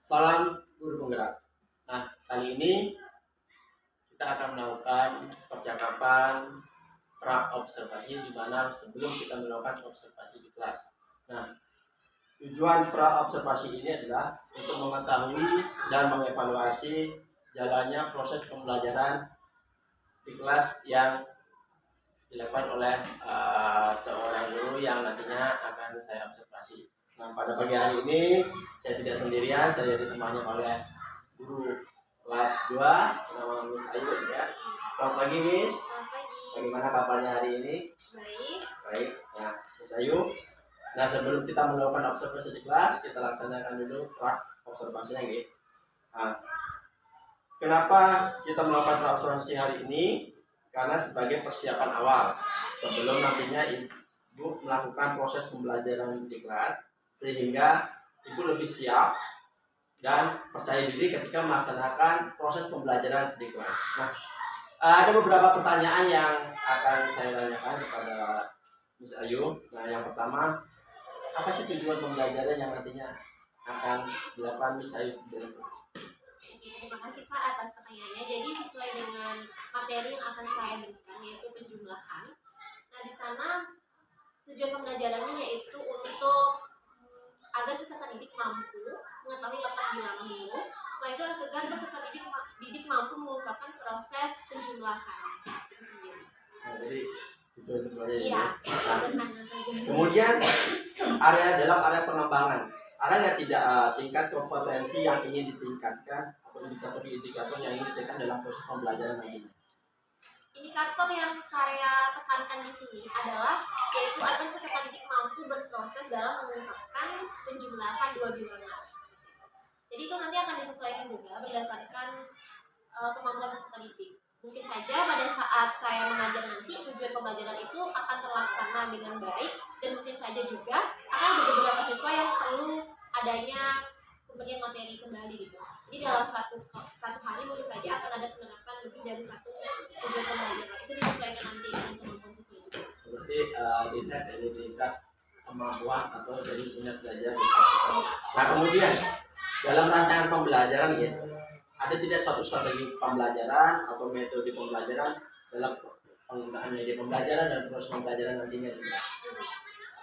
Salam guru penggerak. Nah, kali ini kita akan melakukan percakapan pra observasi di mana sebelum kita melakukan observasi di kelas. Nah, tujuan pra observasi ini adalah untuk mengetahui dan mengevaluasi jalannya proses pembelajaran di kelas yang dilakukan oleh seorang guru yang nantinya akan saya observasi. Nah, pada pagi hari ini saya tidak sendirian, saya ditemani oleh guru kelas 2 nama Miss Ayu ya. Selamat pagi Miss. Selamat pagi. Bagaimana kabarnya hari ini? Baik. Baik. Nah, Miss Ayu. Nah, sebelum kita melakukan observasi di kelas, kita laksanakan dulu pra observasinya gitu. Nah, kenapa kita melakukan pra observasi hari ini? Karena sebagai persiapan awal sebelum nantinya Ibu melakukan proses pembelajaran di kelas, sehingga Ibu lebih siap dan percaya diri ketika melaksanakan proses pembelajaran di kelas. Nah, ada beberapa pertanyaan yang akan saya tanyakan kepada Miss Ayu. Nah, yang pertama, apa sih tujuan pembelajaran yang nantinya akan dilakukan Miss Ayu? Terima kasih Pak atas pertanyaannya. Jadi sesuai dengan materi yang akan saya berikan yaitu penjumlahan. Nah, di sana tujuan pembelajarannya yaitu untuk agar peserta didik mampu mengetahui letak bilangan dulu. Setelah itu agar peserta didik mampu mengungkapkan proses penjumlahan itu sendiri. Nah, jadi tujuan pembelajaran. Iya. Nah, kemudian dalam area pengembangan, ada nggak tingkat kompetensi yang ingin ditingkatkan atau indikator yang ingin ditingkatkan dalam proses pembelajaran nantinya? Indikator yang saya tekankan di sini adalah yaitu agar peserta didik mampu berproses dalam mengungkapkan penjumlahan dua bilangan. Jadi itu nanti akan disesuaikan juga berdasarkan kemampuan peserta didik. Mungkin saja pada saat saya mengajar nanti tujuan pembelajaran itu akan terlaksana dengan baik, dan mungkin saja juga akan ada beberapa siswa yang perlu adanya pemberian materi kembali gitu. Jadi dalam satu hari mungkin saja akan ada penerapan lebih dari satu tujuan pembelajaran. Itu disesuaikan nanti dengan kemampuan siswa juga. Seperti dilihat dari tingkat kemampuan atau dari minat belajar siswa. Nah, kemudian dalam rancangan pembelajaran gitu, ada tidak suatu strategi pembelajaran atau metode pembelajaran dalam penggunaan media pembelajaran dan proses pembelajaran nantinya juga?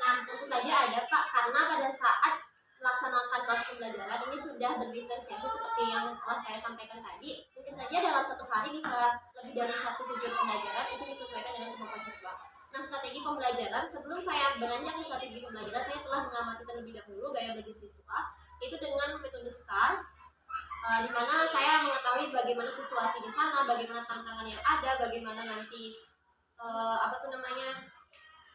Nah, tentu saja ada Pak, karena pada saat melaksanakan proses pembelajaran ini sudah berdiferensiasi seperti yang telah saya sampaikan tadi. Mungkin saja dalam satu hari bisa lebih dari satu tujuan pembelajaran, itu disesuaikan dengan kemampuan siswa. Nah, strategi pembelajaran, sebelum saya beranjak ke strategi pembelajaran, saya telah mengamati terlebih dahulu gaya belajar siswa, itu dengan metode STAR, di mana saya mengetahui bagaimana situasi di sana, bagaimana tantangan yang ada, bagaimana nanti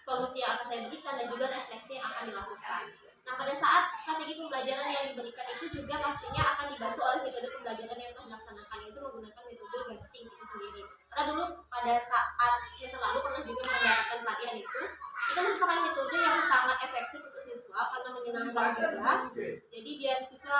solusi yang akan saya berikan, dan juga refleksi yang akan dilakukan. Nah, pada saat strategi pembelajaran yang diberikan itu juga pastinya akan dibantu oleh metode pembelajaran yang telah dilaksanakan, yaitu menggunakan metode gassing itu sendiri. Karena dulu pada saat semester lalu pernah juga mendapatkan pelatihan itu merupakan metode yang sangat efektif untuk siswa karena menyenangkan juga. Jadi biar siswa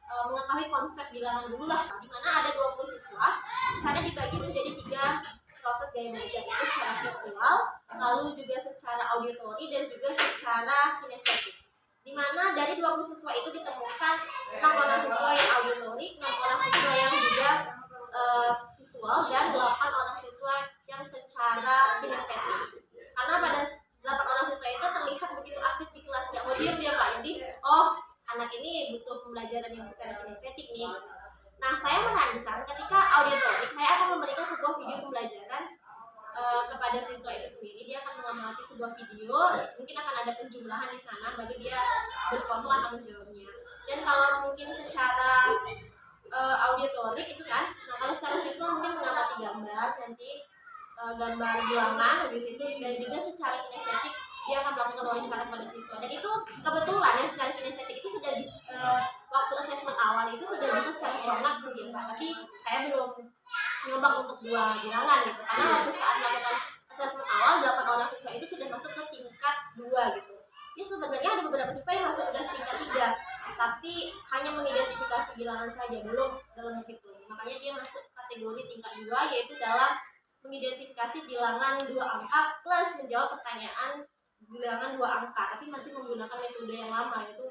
mengetahui konsep bilangan dulu lah, di mana ada 20 siswa, di sana dibagi menjadi 3 proses gaya belajar, yaitu secara visual, lalu juga secara auditori, dan juga secara kinestetik. Di mana dari 20 siswa itu ditemukan 6 orang siswa yang auditori, 6 orang siswa yang juga visual, dan 8 orang siswa yang secara kinestetik. Karena pada 8 orang siswa itu terlihat begitu aktif di kelas, nggak mau diam dia Pak. Jadi, anak ini butuh pembelajaran yang secara kinestetik nih. Nah, saya merancang ketika auditori, saya akan memberikan sebuah video pembelajaran kepada siswa itu sendiri. Dia akan mengamati sebuah video, mungkin akan ada penjumlahan di sana, bagi dia berkelompok akan menjawabnya. Dan kalau mungkin secara auditori itu kan, nah kalau secara visual mungkin mengamati gambar, nanti gambar bilangan habis itu, dan juga secara kinestetik dia akan melakukan wawancara pada siswa. Dan itu kebetulan yang secara kinestetik itu sudah waktu assessment awal itu sudah bisa secara sontak sendiri Pak. Tapi saya belum nyoba untuk 2 bilangan gitu, karena waktu saat melakukan assessment awal 8 orang siswa itu sudah masuk ke tingkat 2 gitu. Ini sebenarnya ada beberapa siswa yang masuk ke tingkat 3, tapi hanya mengidentifikasi bilangan saja, belum dalam menghitung. Makanya dia masuk kategori tingkat 2, yaitu dalam mengidentifikasi bilangan 2 angka plus menjawab pertanyaan bilangan 2 angka, tapi masih menggunakan metode yang lama, yaitu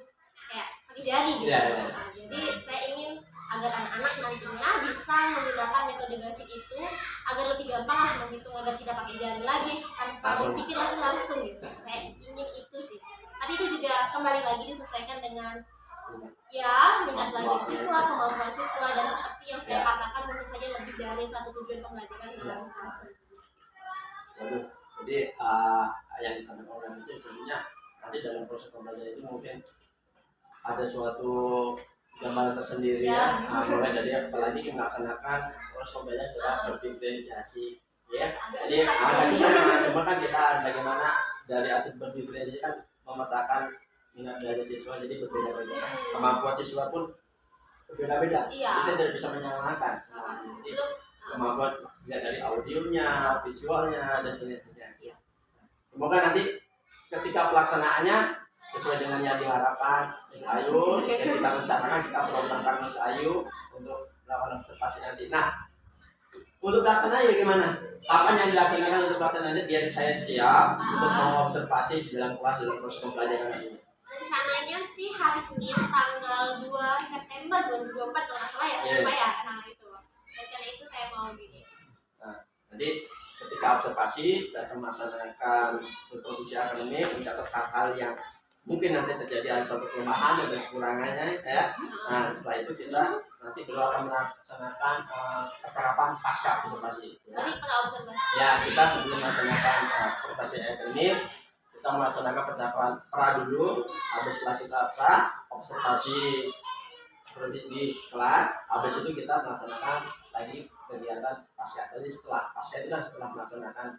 kayak pakai jari gitu. Iya, iya. Nah, jadi saya ingin agar anak-anak nantinya bisa menggunakan metode gasing itu agar lebih gampang lah menghitung, agar tidak pakai jari lagi tanpa berpikir lagi langsung gitu. Saya ingin itu sih. Tapi itu juga kembali lagi disesuaikan dengan ya minat belajar siswa, kemampuan siswa, dan seperti yang saya katakan mungkin saja lebih dari satu tujuan pembelajaran dalam kelas. Waduh, jadi yang disampaikan oleh itu sebenarnya nanti dalam proses pembelajaran itu mungkin ada suatu gambaran tersendiri ya, mulai dari apalagi melaksanakan proses pembelajaran secara berdiferensiasi ya. Jadi agak susah, cuma kan kita bagaimana dari arti berdiferensiasi kan memetakan minat belajar siswa, jadi berbeda-beda, kemampuan siswa pun berbeda-beda. Kita tidak bisa menyamakan semuanya. Jadi kemampuan dilihat dari audionya, visualnya, dan sebagainya. Semoga nanti ketika pelaksanaannya sesuai dengan yang diharapkan Miss Ayu, yang kita rencanakan, kita programkan Miss Ayu untuk melakukan observasi nanti. Nah, untuk pelaksananya bagaimana? Kapan yang dilaksanakan untuk pelaksanaannya? Biar saya siap untuk mengobservasi di dalam kelas dalam proses pembelajaran ini. Rencananya sih hari Senin tanggal 2 September 2024 kalau nggak salah ya, saya lupa ya. Nah itu rencana itu saya mau gini. Nah, nanti ketika observasi saya akan melaksanakan supervisi akademik, mencatat hal-hal yang mungkin nanti terjadi ada suatu kelemahan dan kekurangannya ya. Nah setelah itu kita nanti baru akan melaksanakan percakapan pasca observasi. Jadi pada observasi. Ya kita sebelum melaksanakan observasi akademik kita melaksanakan percakapan pra dulu, habis setelah kita pra observasi seperti di kelas, habis itu kita melaksanakan lagi kegiatan pasca. Jadi setelah pasca itu kan setelah melaksanakan.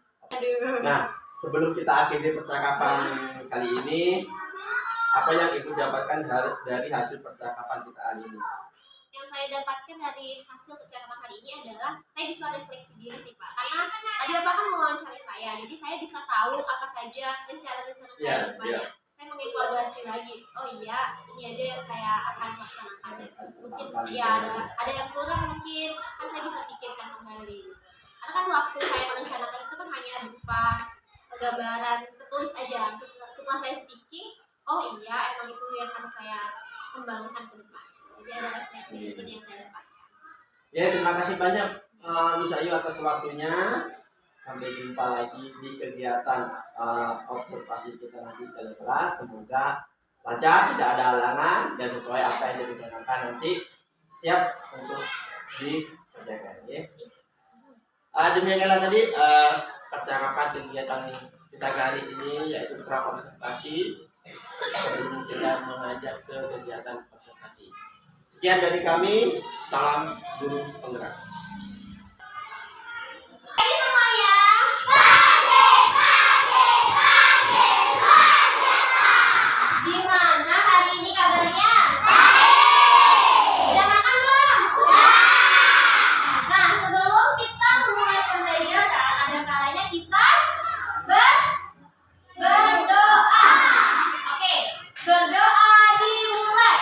Nah sebelum kita akhiri percakapan kali ini, apa yang ibu dapatkan dari hasil percakapan kita hari ini? Yang saya dapatkan dari hasil percakapan hari ini adalah saya bisa refleksi diri sih Pak, karena tadi Bapak kan mewawancari saya, jadi saya bisa tahu apa saja rencana-rencana saya ke depannya. Saya mengevaluasi lagi, oh iya ini aja yang saya akan laksanakan, mungkin ya ada yang kurang, mungkin kan saya bisa pikirkan kembali. Karena kan waktu saya merencanakan itu kan hanya berupa gambaran tertulis aja. Setelah saya speaking, oh iya emang itu yang akan saya kembangkan ke depan. Jadi ada refleksi di sini yang saya dapatkan. Ya terima kasih banyak Miss Ayu atas waktunya. Sampai jumpa lagi di kegiatan observasi kita nanti ke kelas. Semoga lancar, tidak ada halangan dan sesuai apa yang direncanakan nanti siap untuk dikerjakan. Ya. Demikianlah tadi percakapan kegiatan kita kali ini, yaitu pra observasi sebelum kita mengajak ke kegiatan observasi. Sekian dari kami, salam guru penggerak. Gimana hari ini kabarnya? Udah makan belum? Nah, sebelum kita memulai pembelajaran, ada kalanya kita berdoa. Oke, berdoa dimulai.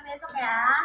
Besok ya.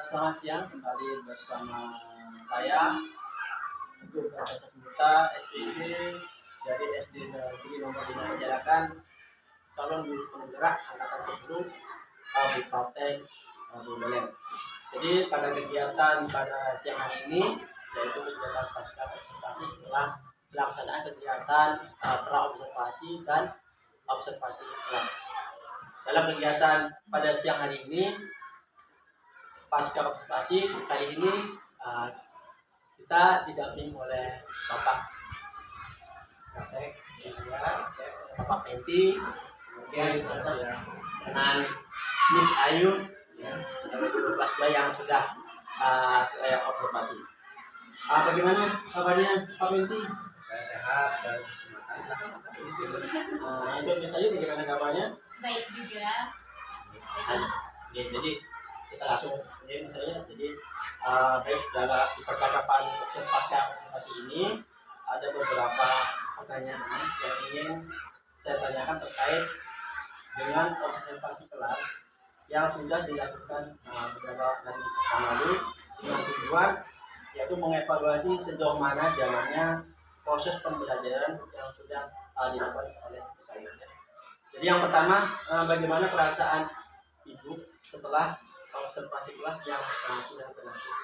Selamat siang, kembali bersama saya untuk Bahasa Sembuta SPG dari SD Negeri Nomor 5 Penjarakan, calon guru penggerak angkatan 10 Kabupaten Buleleng. Jadi pada kegiatan pada siang hari ini, yaitu kegiatan pasca observasi setelah pelaksanaan kegiatan pra observasi dan observasi kelas. Dalam kegiatan pada siang hari ini, pasca observasi kali ini kita didampingi oleh Bapak Kaptek, Bapak Penti, kemudian dengan Miss Ayu, dari guru kelas 2 yang sudah saya observasi. Bagaimana kabarnya Pak Penti? Saya sehat dan semangat. Untuk Miss Ayu bagaimana kabarnya? Baik juga. Ya, jadi kita langsung ini misalnya jadi baik dalam di percakapan pasca observasi ini ada beberapa pertanyaan yang ingin saya tanyakan terkait dengan observasi kelas yang sudah dilakukan beberapa hari yang lalu dengan tujuan yaitu mengevaluasi sejauh mana jalannya proses pembelajaran yang sudah dilakukan oleh saya. Jadi yang pertama, bagaimana perasaan Ibu setelah observasi kelas yang sudah berlangsung?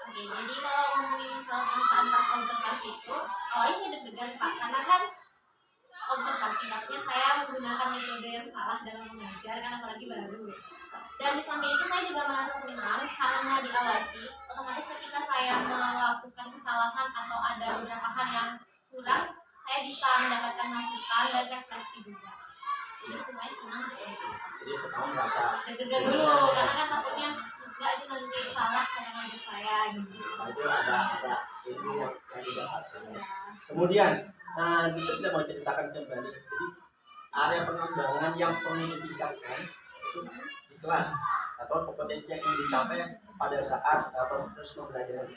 Oke, jadi kalau ngomongin masalah perasaan pas observasi itu, awalnya saya deg-degan Pak, karena kan observasi, artinya saya menggunakan metode yang salah dalam mengajar, kan apalagi baru. Dan di samping itu saya juga merasa senang karena diawasi. Otomatis ketika saya melakukan kesalahan atau ada beberapa hal yang kurang, saya bisa mendapatkan masukan dan refleksi juga. Jadi semuanya senang sih. Jadi pertama merasa Deg-degan dulu, karena kan takutnya nggak aja nanti salah cara ngajar saya gitu. itu ada ilmu yang didapat. Kemudian, bisa tidak mau ceritakan kembali. Jadi area pengembangan yang perlu ditingkatkan itu di kelas atau kompetensi yang ingin dicapai pada saat proses pembelajaran.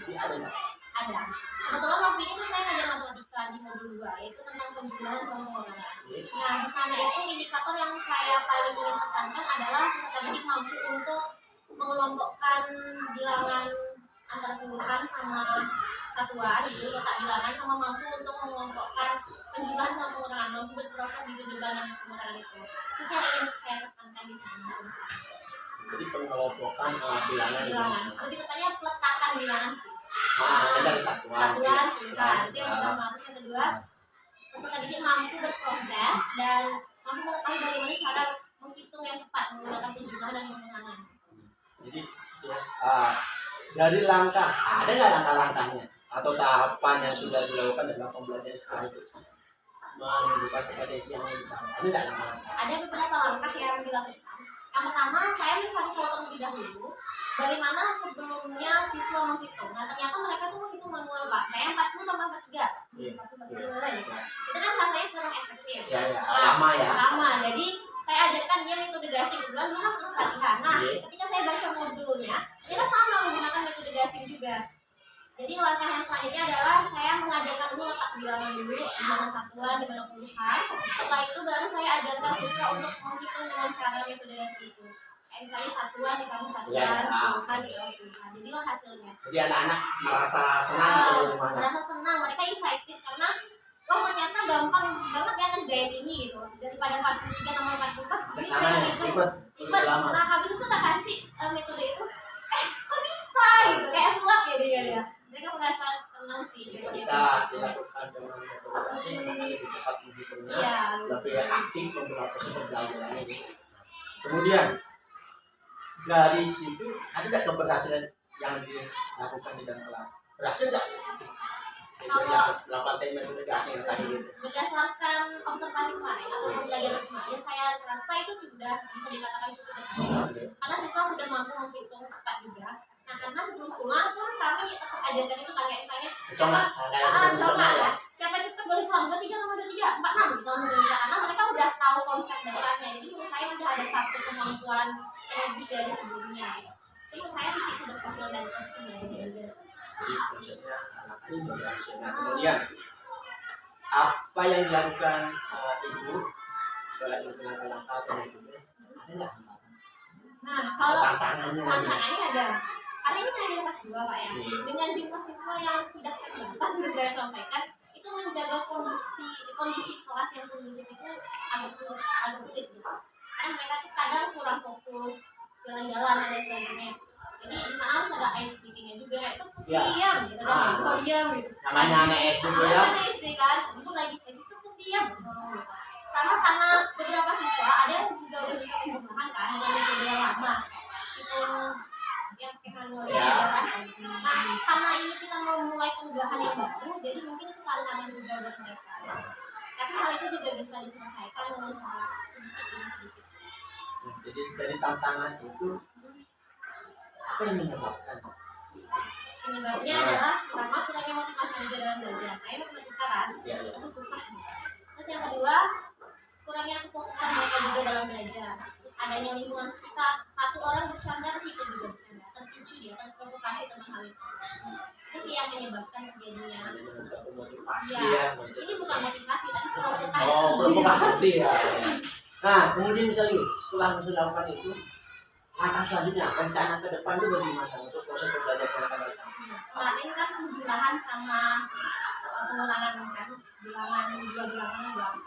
Jadi ada nggak? Ada. Kebetulan waktu itu tuh saya ngajar matematika di modul 2, yaitu tentang penjumlahan sama pengurangan. Nah, di sana itu indikator yang saya paling ingin tekankan adalah peserta didik mampu untuk mengelompokkan bilangan antara puluhan sama satuan, itu letak bilangan, sama mampu untuk mengelompokkan penjumlahan sama pengurangan, mampu berproses di penjumlahan dan pengurangan itu. Itu yang ingin saya tekankan di sana. Jadi pengelompokan bilangan. Lebih tepatnya peletakan bilangan sih. Dari satuan. Satuan, itu yang pertama. Terus yang kedua, peserta didik mampu berproses dan mampu mengetahui bagaimana cara menghitung yang tepat menggunakan penjumlahan dan pengurangan. Jadi ya, dari langkah, ada nggak langkah-langkahnya atau tahapan yang sudah dilakukan dalam pembelajaran setelah itu menunjukkan kompetensi yang dicapai? Ada nggak langkah-langkah? Ada beberapa langkah yang dilakukan. Yang pertama, saya mencari tahu terlebih dahulu bagaimana sebelumnya siswa menghitung. Nah, ternyata mereka tuh menghitung manual, Pak. Saya 40 tambah 43. 40 itu kan rasanya kurang efektif. Ya, lama ya. Lama. Jadi saya ajarkan dia metode gasing. Kebetulan dulu kan pernah latihan. Nah, ketika saya baca modulnya, kita sama menggunakan metode gasing juga. Jadi langkah yang selanjutnya adalah saya mengajarkan dulu letak bilangan dulu, di mana satuan, di mana puluhan. Setelah itu baru saya ajarkan siswa untuk menghitung dengan cara metode gasing itu. Kayak misalnya satuan ditambah satuan, puluhan ditambah puluhan. Jadilah hasilnya. Jadi anak-anak merasa senang atau gimana? Merasa senang, mereka excited karena wah ternyata gampang banget ya ngerjain ini gitu. Daripada 43 tambah 44, ini mereka gitu. Ribet. Nah, habis itu tak kasih metode itu, kok bisa gitu, kayak sulap ya dia. Mereka merasa senang sih. Kita dilakukan dengan metode anak lebih cepat menghitungnya, lebih aktif membuat proses pembelajarannya gitu. Kemudian dari situ ada nggak keberhasilan yang dilakukan di dalam kelas? Berhasil nggak? Kalau melakukan metode gasing yang tadi gitu. Berdasarkan observasi kemarin atau pembelajaran kemarin, saya rasa itu sudah bisa dikatakan cukup berhasil. Karena siswa sudah mampu menghitung cepat juga. Nah, karena sebelum pulang pun kami tetap ajarkan itu kan, kayak misalnya contoh ya. Siapa cepat boleh pulang, 23 tambah 23, 46 gitu langsung bisa, karena mereka udah tahu konsep dasarnya. Jadi menurut saya udah ada satu kemampuan yang lebih dari sebelumnya. Itu menurut saya titik keberhasilan dari proses pembelajaran. Jadi konsepnya anak-anak ini berhasil. Nah, kemudian apa yang dilakukan ibu selain langkah-langkah atau metode? Ada nggak? Nah, kalau tantangannya ada. Karena ini kan kelas 2 Pak ya. Dengan jumlah siswa yang tidak terbatas yang saya sampaikan, itu menjaga kondisi kelas yang kondusif itu agak sulit gitu. Karena mereka tuh kadang kurang fokus, jalan-jalan dan lain sebagainya. Jadi di sana harus ada ice breaking-nya juga, itu diam gitu kan, diam gitu. Namanya anak SD ya. Namanya SD kan, itu lagi itu diam. Sama karena beberapa siswa ada yang juga udah bisa penjumlahan kan dengan metode yang lama. Itu kan mulai Ya. kan. Nah, karena ini kita mau mulai penggahan yang baru, jadi mungkin itu tantangan juga buat mereka. Tapi hal itu juga bisa diselesaikan dengan cara sedikit demi sedikit. Nah, jadi dari tantangan itu apa yang menyebabkan? Penyebabnya adalah pertama kurangnya motivasi juga dalam belajar. Kayak matematika kan, Ya, ya. itu susah. Terus yang kedua, kurangnya kefokusan mereka juga dalam belajar. Terus adanya lingkungan sekitar, satu orang bercanda pasti ikut juga bercanda, terpicu dia, terprovokasi tentang hal itu. Itu sih yang menyebabkan terjadinya. Ada suatu motivasi Ya, ya. ini bukan motivasi tapi provokasi. Oh, provokasi ya. Nah, kemudian misalnya setelah sudah lakukan itu, langkah selanjutnya rencana ke depan itu bagaimana untuk proses pembelajaran yang akan datang? Kemarin kan penjumlahan sama pengurangan kan, dua bilangan berapa.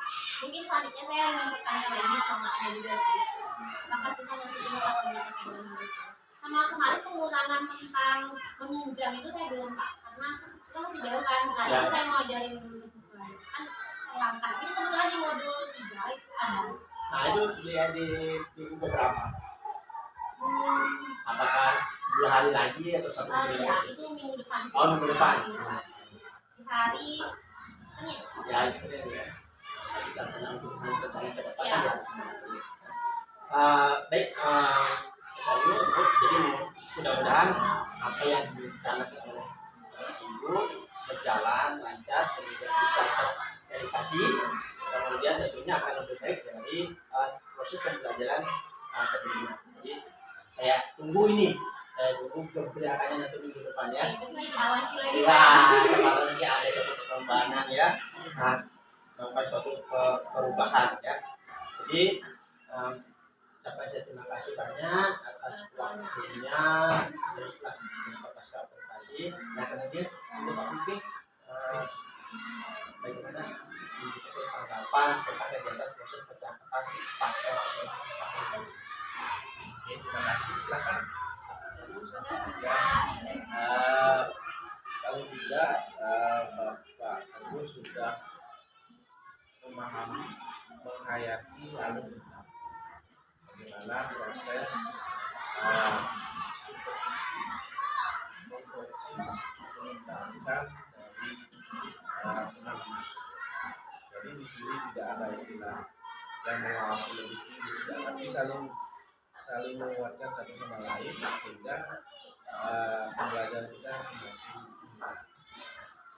Mungkin selanjutnya saya ingin bertanya lagi sama ada juga sih. Apakah siswa masih ingat atau tidak kayak gitu? Sama kemarin pengurangan tentang meminjam itu saya belum Pak, karena kita masih jauh kan. Nah Ya. itu saya mau ajarin dulu ke siswa. Kan langkah. Ini kebetulan di modul 3 itu ada. Nah, itu dilihat di minggu keberapa? Hmm, Apakah 2 hari lagi atau 1 minggu ya, lagi? itu minggu depan. Oh, minggu depan. Di hari Senin. Ya, Senin ya. Kita senang untuk rencana ke depan Ya. ya. Baik, jadi mudah-mudahan apa yang direncanakan oleh Ibu berjalan lancar, kemudian bisa terrealisasi, kemudian tentunya akan lebih baik dari proses pembelajaran sebelumnya. Jadi saya tunggu ini, saya tunggu keberpihakannya nanti minggu depannya. Itu saya diawasi lagi. Ya, kalau nanti ada suatu perkembangan ya, melakukan suatu perubahan ya. Jadi sampai saya terima kasih banyak atas waktunya, teruslah atas aplikasi. Nah kemudian untuk Pak Vicky, bagaimana dikasih tanggapan tentang kegiatan proses percakapan pasca aplikasi? Oke, terima kasih. Silakan. Paling tidak Bapak Teguh sudah memahami, menghayati lalu tentang bagaimana proses supervisi, mengcoaching, mengembangkan dari penampilan. Jadi di sini tidak ada istilah yang mengawasi lebih tinggi, tidak, tapi saling menguatkan satu sama lain sehingga pembelajaran kita semakin mudah.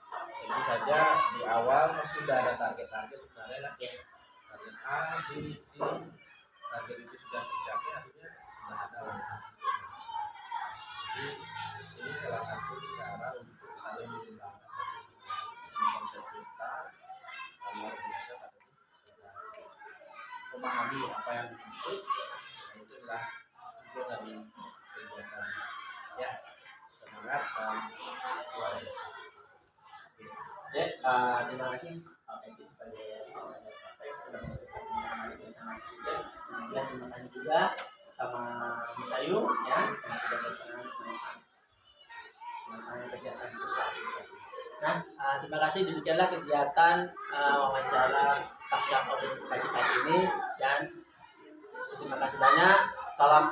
Tentu saja di awal sudah ada target-target sebenarnya lah. Target A, B, C, target itu sudah tercapai, artinya sudah ada langkah. Jadi ini salah satu cara untuk saling mengembangkan satu sama lain. Konsep kita luar biasa tadi sudah memahami apa yang dimaksud. Itulah itu dari kegiatan ya, semangat dan luar biasa. Ya, terima kasih Pak Fethi sebagai Kapolres sudah memberikan pengalaman yang sangat juga. Kemudian terima kasih juga sama Mas Ayu ya yang sudah berkenan melakukan kegiatan aplikasi. Nah, terima kasih demikianlah kegiatan wawancara pasca aplikasi pagi ini dan terima kasih banyak. Salam.